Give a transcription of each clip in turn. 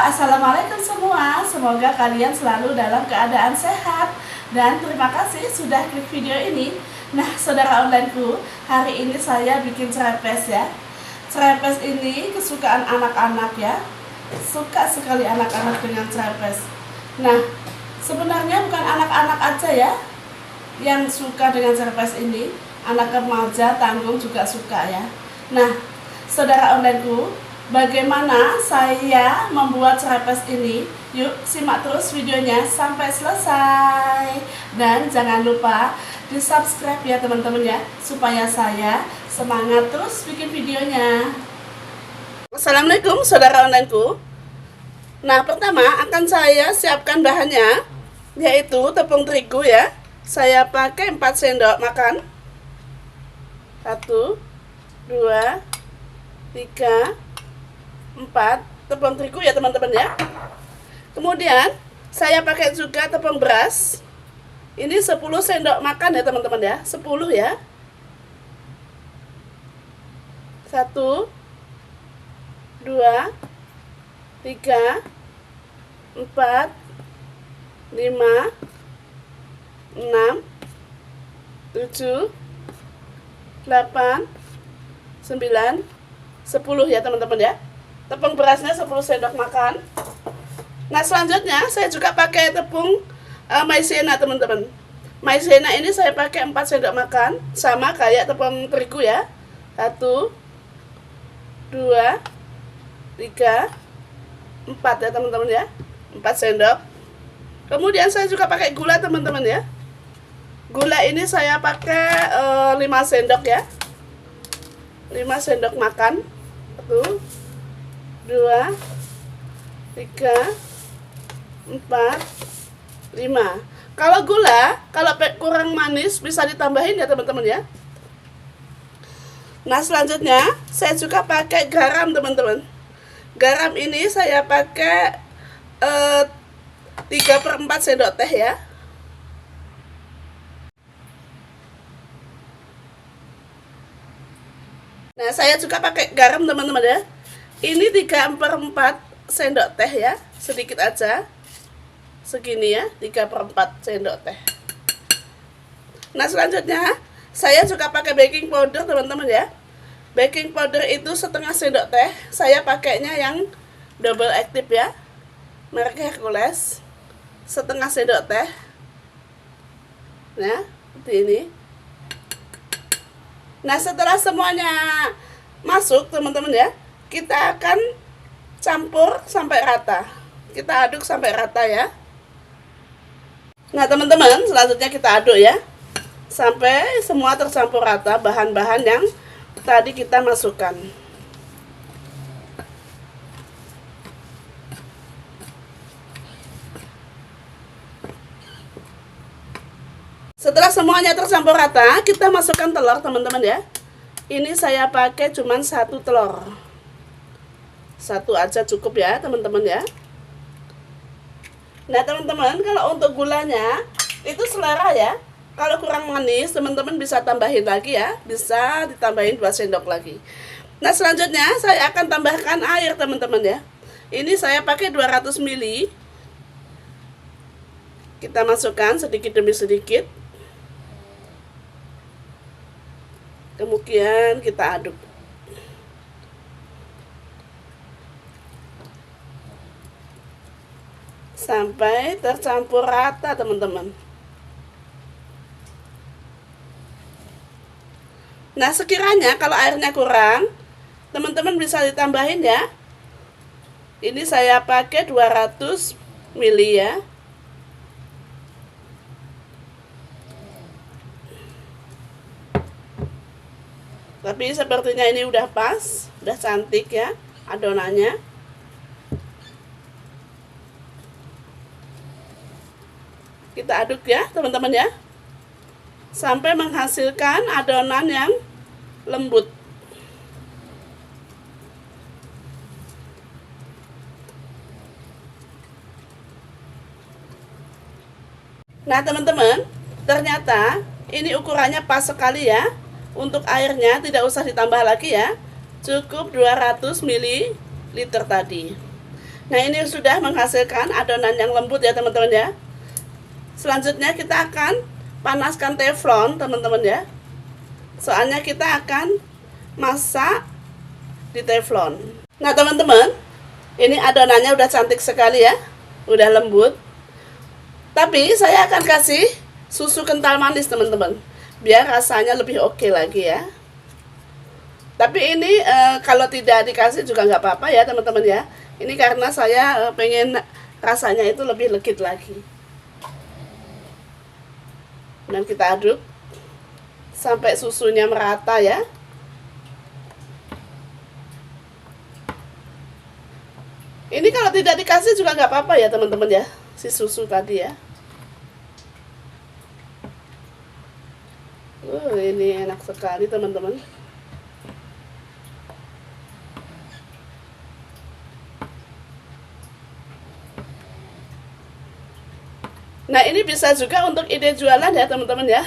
Assalamualaikum semua. Semoga kalian selalu dalam keadaan sehat. Dan terima kasih sudah klik video ini. Nah, saudara onlineku, hari ini saya bikin cerepes ya. Cerepes ini kesukaan anak-anak ya. Suka sekali anak-anak dengan cerepes. Nah, sebenarnya bukan anak-anak aja ya yang suka dengan cerepes ini. Anak remaja, tanggung juga suka ya. Nah, saudara onlineku, bagaimana saya membuat cerepes ini? Yuk simak terus videonya sampai selesai. Dan jangan lupa di subscribe ya teman-teman ya, supaya saya semangat terus bikin videonya. Assalamualaikum saudara onlineku. Nah, pertama akan saya siapkan bahannya, yaitu tepung terigu ya. Saya pakai 4 sendok makan. 1, 2, 3, 4 tepung terigu ya teman-teman ya. Kemudian saya pakai juga tepung beras. Ini 10 sendok makan ya teman-teman ya. 10 ya. 1, 2, 3, 4, 5, 6, 7, 8, 9, 10 ya teman-teman ya. Tepung berasnya 10 sendok makan. Nah, selanjutnya saya juga pakai tepung maizena teman-teman. Maizena ini saya pakai 4 sendok makan, sama kayak tepung terigu ya. 1, 2, 3, 4 ya teman-teman ya. 4 sendok. Kemudian saya juga pakai gula teman-teman ya. Gula ini saya pakai 5 sendok ya. 5 sendok makan. 1, 2, 3, 4, 5. Kalau gula, kalau kurang manis bisa ditambahin ya teman-teman ya. Nah, selanjutnya saya juga pakai garam teman-teman. Garam ini saya pakai 3/4 sendok teh ya. Nah, saya juga pakai garam teman-teman ya. Ini 3/4 sendok teh ya, sedikit aja. Segini ya, 3/4 sendok teh. Nah, selanjutnya saya juga pakai baking powder teman-teman ya. Baking powder itu setengah sendok teh. Saya pakainya yang double active ya, merek Hercules. Setengah sendok teh. Nah, seperti ini. Nah, setelah semuanya masuk teman-teman ya, kita akan campur sampai rata. Kita aduk sampai rata ya. Nah teman-teman, selanjutnya kita aduk ya, sampai semua tercampur rata bahan-bahan yang tadi kita masukkan. Setelah semuanya tercampur rata, kita masukkan telur teman-teman ya. Ini saya pakai cuman 1 telur. 1 aja cukup ya teman-teman ya. Nah teman-teman, kalau untuk gulanya itu selera ya. Kalau kurang manis teman-teman bisa tambahin lagi ya. Bisa ditambahin 2 sendok lagi. Nah, selanjutnya saya akan tambahkan air teman-teman ya. Ini saya pakai 200 ml. Kita masukkan sedikit demi sedikit. Kemudian kita aduk sampai tercampur rata teman-teman. Nah, sekiranya kalau airnya kurang, teman-teman bisa ditambahin ya. Ini saya pakai 200 ml ya. Tapi sepertinya ini udah pas, udah cantik ya adonannya. Kita aduk ya teman-teman ya, sampai menghasilkan adonan yang lembut. Nah teman-teman, ternyata ini ukurannya pas sekali ya. Untuk airnya tidak usah ditambah lagi ya, cukup 200 ml tadi. Nah, ini sudah menghasilkan adonan yang lembut ya teman-teman ya. Selanjutnya kita akan panaskan teflon teman-teman ya. Soalnya kita akan masak di teflon. Nah teman-teman, ini adonannya udah cantik sekali ya, udah lembut. Tapi saya akan kasih susu kental manis teman-teman, biar rasanya lebih oke lagi ya. Tapi ini kalau tidak dikasih juga nggak apa-apa ya teman-teman ya. Ini karena saya pengen rasanya itu lebih legit lagi. Dan kita aduk sampai susunya merata ya. Ini kalau tidak dikasih juga nggak apa-apa ya teman-teman ya, si susu tadi ya. Ini enak sekali teman-teman. Nah, ini bisa juga untuk ide jualan ya teman-teman ya.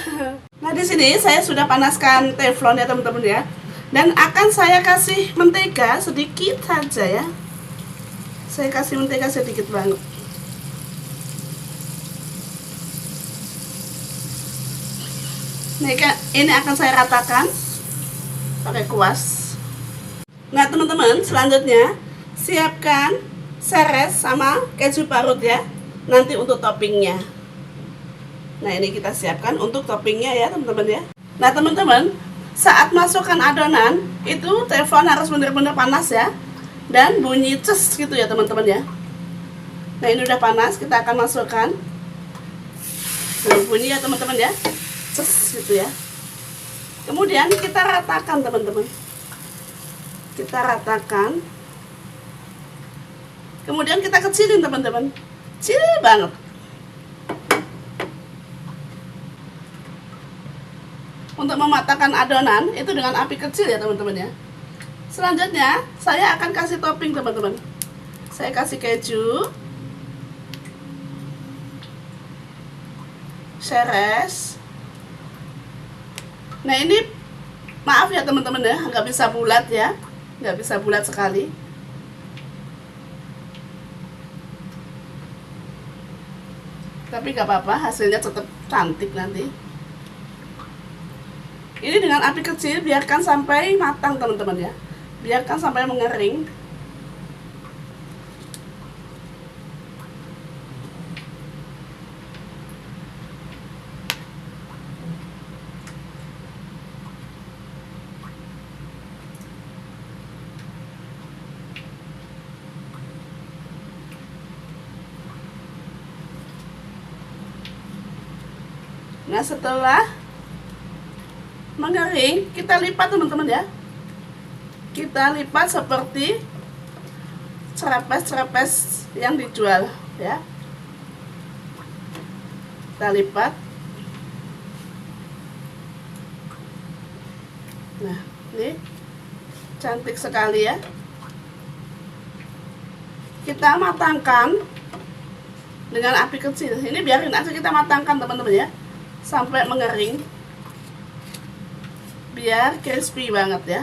Nah, di sini saya sudah panaskan teflon ya teman-teman ya. Dan akan saya kasih mentega sedikit saja ya. Saya kasih mentega sedikit banget. Nah, ini akan saya ratakan pakai kuas. Nah teman-teman, selanjutnya siapkan seres sama keju parut ya, nanti untuk toppingnya. Nah, ini kita siapkan untuk toppingnya ya teman-teman ya. Nah teman-teman, saat masukkan adonan itu teflon harus benar-benar panas ya, dan bunyi ces gitu ya teman-teman ya. Nah, ini udah panas, kita akan masukkan. Nah, bunyi ya teman-teman ya, ces gitu ya. Kemudian kita ratakan teman-teman, kita ratakan. Kemudian kita kecilin teman-teman, kecil banget. Untuk mematangkan adonan itu dengan api kecil ya teman-teman ya. Selanjutnya saya akan kasih topping teman-teman. Saya kasih keju, seres. Nah, ini maaf ya teman-teman ya, nggak bisa bulat ya, nggak bisa bulat sekali. Tapi nggak apa-apa, hasilnya tetap cantik nanti. Ini dengan api kecil, biarkan sampai matang teman-teman ya, biarkan sampai mengering. Nah, setelah mengering, kita lipat teman-teman ya. Kita lipat seperti cerepes-cerepes yang dijual ya. Kita lipat. Nah, ini cantik sekali ya. Kita matangkan dengan api kecil. Ini biarin aja kita matangkan teman-teman ya, sampai mengering, biar crispy banget ya.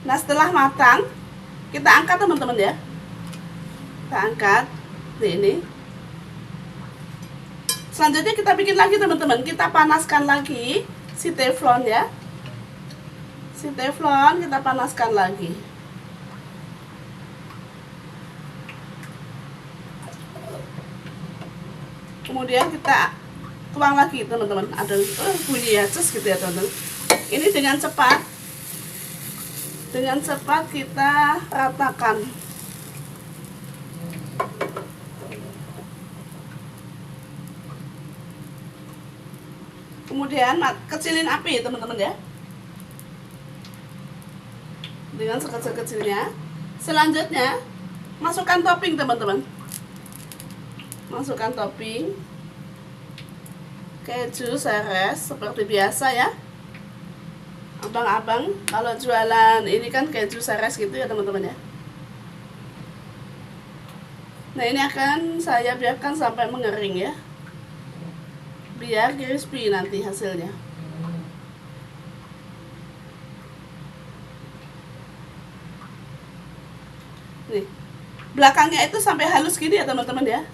Nah, setelah matang, kita angkat teman-teman ya. Kita angkat ini. Selanjutnya kita bikin lagi teman-teman. Kita panaskan lagi si teflon ya. Si teflon kita panaskan lagi. Kemudian kita tuang lagi teman-teman. Ada bunyi ya, ces gitu ya teman-teman. Ini dengan cepat. Dengan cepat kita ratakan. Kemudian kecilin api teman-teman ya. Dengan sekecil-kecilnya Selanjutnya masukkan topping teman-teman. Masukkan topping keju seres seperti biasa ya. Abang-abang kalau jualan ini kan keju seres gitu ya teman-teman ya. Nah ini akan saya biarkan sampai mengering ya, biar crispy nanti hasilnya. Nih, belakangnya itu sampai halus gini ya teman-teman ya.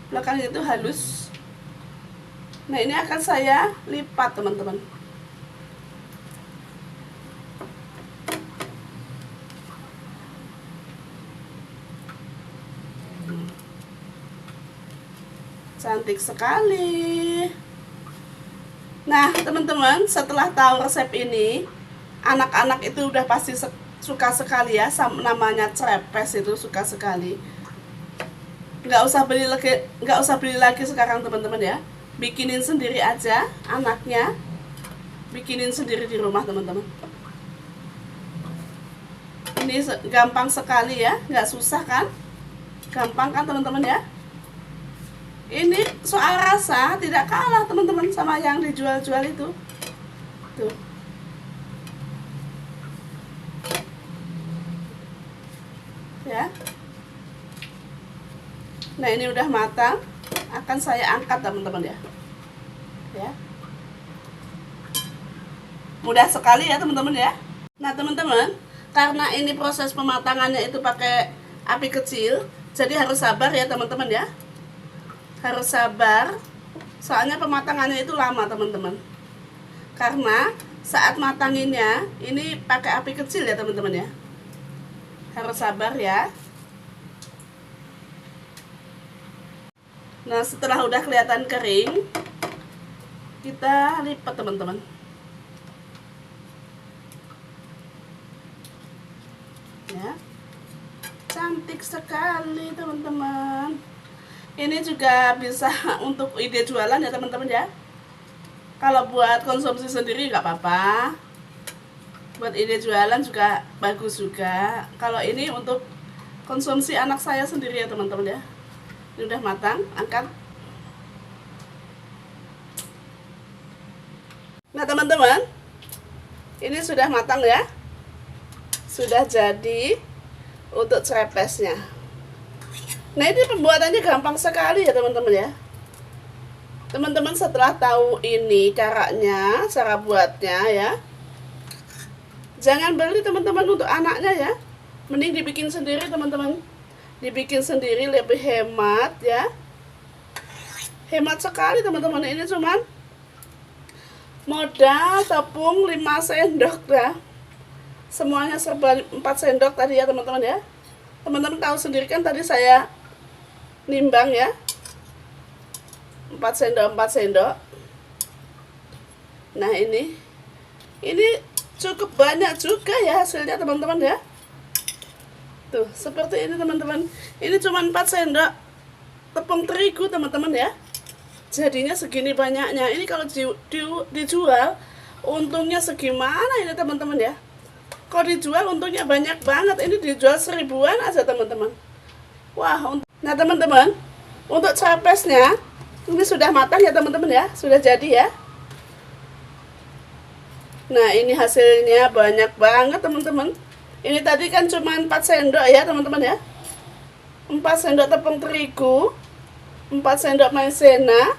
Belakangnya itu halus. Nah ini akan saya lipat teman-teman. Cantik sekali. Nah teman-teman, setelah tahu resep ini, anak-anak itu udah pasti suka sekali ya, namanya crepes itu suka sekali. Nggak usah beli lagi sekarang teman-teman ya. Bikinin sendiri aja, anaknya bikinin sendiri di rumah teman-teman. Ini gampang sekali ya, nggak susah kan? Gampang kan teman-teman ya? Ini soal rasa tidak kalah teman-teman sama yang dijual-jual itu. Tuh. Ya. Nah, ini udah matang. Akan saya angkat teman-teman ya. Ya. Mudah sekali ya teman-teman ya. Nah, teman-teman, karena ini proses pematangannya itu pakai api kecil, jadi harus sabar ya teman-teman ya. Harus sabar, soalnya pematangannya itu lama teman-teman. Karena saat matanginnya ini pakai api kecil ya teman-teman ya. Harus sabar ya. Nah setelah udah kelihatan kering, kita lipat teman-teman. Ya, cantik sekali teman-teman. Ini juga bisa untuk ide jualan ya teman-teman ya. Kalau buat konsumsi sendiri nggak apa-apa. Buat ide jualan juga bagus juga. Kalau ini untuk konsumsi anak saya sendiri ya teman-teman ya. Ini udah matang, angkat. Nah teman-teman, ini sudah matang ya. Sudah jadi untuk crepesnya. Nah ini pembuatannya gampang sekali ya teman-teman ya. Teman-teman setelah tahu ini caranya, cara buatnya ya, jangan beli teman-teman untuk anaknya ya. Mending dibikin sendiri teman-teman. Dibikin sendiri lebih hemat ya. Hemat sekali teman-teman. Ini cuman modal tepung 5 sendok ya. Semuanya serba 4 sendok tadi ya teman-teman ya. Teman-teman tahu sendiri kan tadi saya nimbang ya, 4 sendok. Nah ini cukup banyak juga ya hasilnya teman-teman ya. Tuh seperti ini teman-teman. Ini cuma 4 sendok tepung terigu teman-teman ya. Jadinya segini banyaknya. Ini kalau dijual untungnya segimana ini teman-teman ya. Kalau dijual untungnya banyak banget. Ini dijual 1000-an aja teman-teman. Wah, nah teman-teman, untuk crepesnya ini sudah matang ya teman-teman ya, sudah jadi ya. Nah ini hasilnya banyak banget teman-teman. Ini tadi kan cuma 4 sendok ya teman-teman ya. 4 sendok tepung terigu, 4 sendok maizena,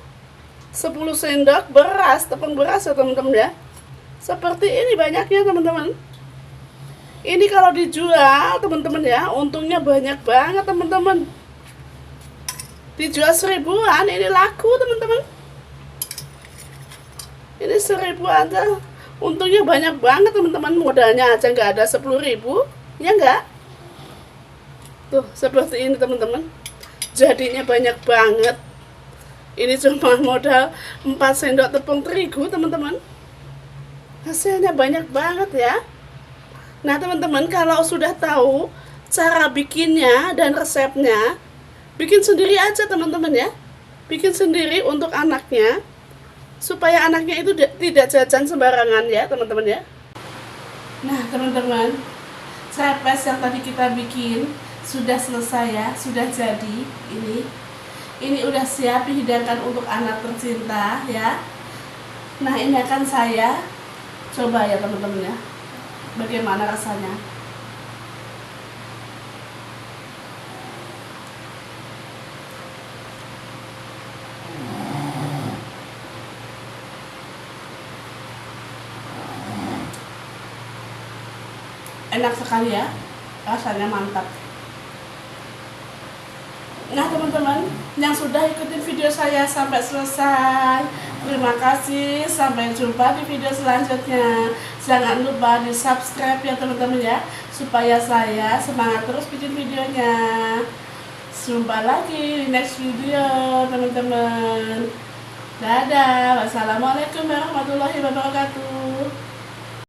10 sendok beras, tepung beras ya teman-teman ya. Seperti ini banyaknya teman-teman. Ini kalau dijual teman-teman ya, untungnya banyak banget teman-teman. Dijual 1000-an, ini laku teman-teman. Ini 1000 aja, untungnya banyak banget teman-teman. Modalnya aja nggak ada 10.000, ya nggak? Tuh seperti ini teman-teman. Jadinya banyak banget. Ini cuma modal 4 sendok tepung terigu teman-teman. Hasilnya banyak banget ya. Nah teman-teman, kalau sudah tahu cara bikinnya dan resepnya, bikin sendiri aja teman-teman ya. Bikin sendiri untuk anaknya, supaya anaknya itu tidak jajan sembarangan ya teman-teman ya. Nah teman-teman, serepes yang tadi kita bikin sudah selesai ya, sudah jadi. Ini udah siap dihidangkan untuk anak tercinta ya. Nah, ini akan saya coba ya teman-teman ya, bagaimana rasanya. Enak sekali ya, rasanya mantap. Nah teman-teman yang sudah ikutin video saya sampai selesai, terima kasih. Sampai jumpa di video selanjutnya. Jangan lupa di subscribe ya teman-teman ya, supaya saya semangat terus bikin videonya. Jumpa lagi di next video teman-teman. Dadah, wassalamualaikum warahmatullahi wabarakatuh.